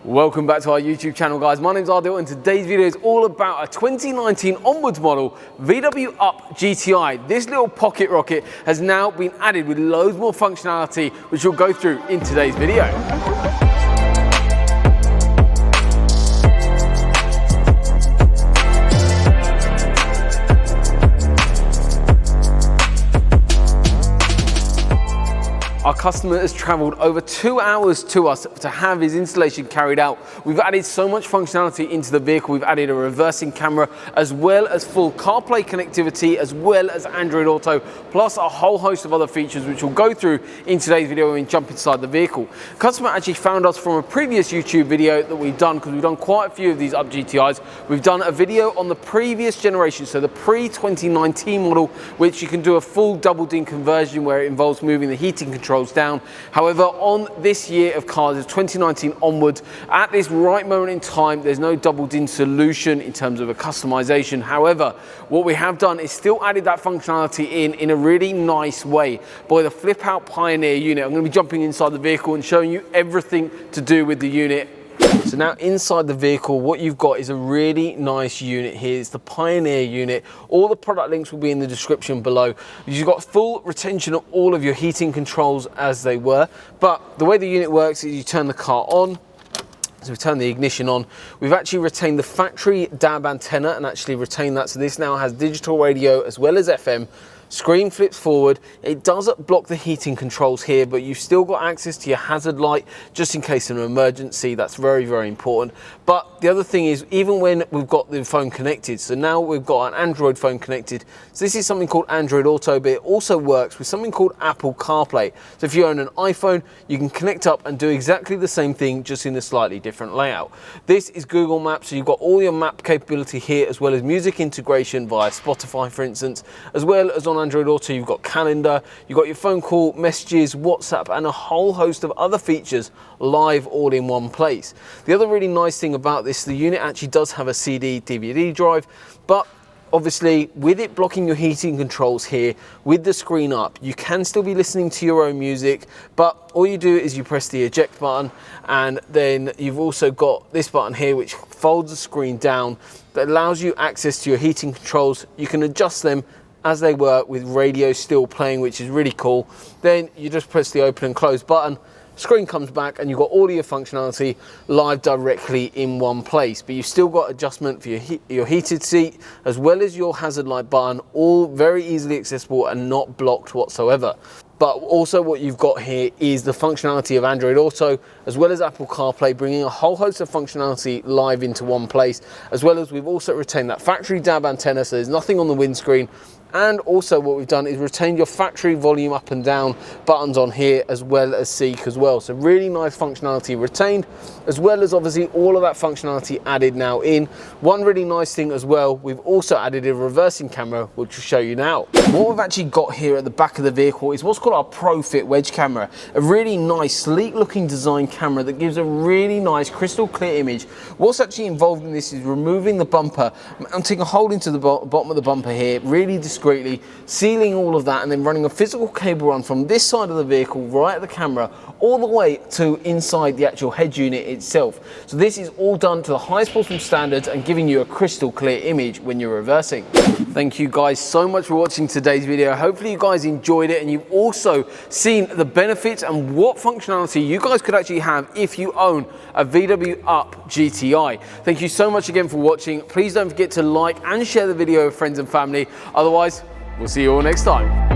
Welcome back to our YouTube channel, guys. My name's Ardil and today's video is all about a 2019 onwards model VW UP GTI. This little pocket rocket has now been added with loads more functionality, which we'll go through in today's video. Our customer has travelled over 2 hours to us to have his installation carried out. We've added so much functionality into the vehicle. We've added a reversing camera, as well as full CarPlay connectivity, as well as Android Auto, plus a whole host of other features, which we'll go through in today's video when we jump inside the vehicle. The customer actually found us from a previous YouTube video that we've done, because we've done quite a few of these UP GTIs. We've done a video on the previous generation, so the pre-2019 model, which you can do a full double DIN conversion where it involves moving the heating controls down. However, on this year of cars, of 2019 onwards, at this right moment in time, there's no double DIN solution in terms of a customization. However, what we have done is still added that functionality in a really nice way by the flip out Pioneer unit. I'm going to be jumping inside the vehicle and showing you everything to do with the unit. So now inside the vehicle, what you've got is a really nice unit here. It's the Pioneer unit. All the product links will be in the description below. You've got full retention of all of your heating controls as they were. But the way the unit works is you turn the car on. So we turn the ignition on. We've actually retained the factory DAB antenna and actually retained that. So this now has digital radio as well as FM. Screen flips forward. It doesn't block the heating controls here, but you've still got access to your hazard light just in case of an emergency. That's very, very important. But the other thing is, even when we've got the phone connected, so now we've got an Android phone connected. So this is something called Android Auto, but it also works with something called Apple CarPlay. So if you own an iPhone, you can connect up and do exactly the same thing, just in a slightly different layout. This is Google Maps, so you've got all your map capability here, as well as music integration via Spotify, for instance, as well as on Android Auto, you've got calendar, you've got your phone call, messages, WhatsApp, and a whole host of other features live all in one place. The other really nice thing about this, the unit actually does have a CD DVD drive, but obviously with it blocking your heating controls here, with the screen up, you can still be listening to your own music, but all you do is you press the eject button, and then you've also got this button here which folds the screen down that allows you access to your heating controls. You can adjust them as they were with radio still playing, which is really cool. Then you just press the open and close button, screen comes back, and you've got all of your functionality live directly in one place. But you've still got adjustment for your heated seat, as well as your hazard light button, all very easily accessible and not blocked whatsoever. But also what you've got here is the functionality of Android Auto, as well as Apple CarPlay, bringing a whole host of functionality live into one place, as well as we've also retained that factory DAB antenna, so there's nothing on the windscreen. And also what we've done is retained your factory volume up and down buttons on here, as well as seek as well. So really nice functionality retained, as well as obviously all of that functionality added now in. One really nice thing as well, we've also added a reversing camera, which we'll show you now. What we've actually got here at the back of the vehicle is what's called our Pro Fit wedge camera. A really nice, sleek looking design camera that gives a really nice crystal clear image. What's actually involved in this is removing the bumper, mounting a hole into the bottom of the bumper here, really discreetly, sealing all of that, and then running a physical cable run from this side of the vehicle right at the camera all the way to inside the actual head unit itself. So this is all done to the highest possible standards and giving you a crystal clear image when you're reversing. Thank you guys so much for watching today's video. Hopefully you guys enjoyed it, and you've also seen the benefits and what functionality you guys could actually have if you own a VW UP GTI. Thank you so much again for watching. Please don't forget to like and share the video with friends and family. Otherwise, we'll see you all next time.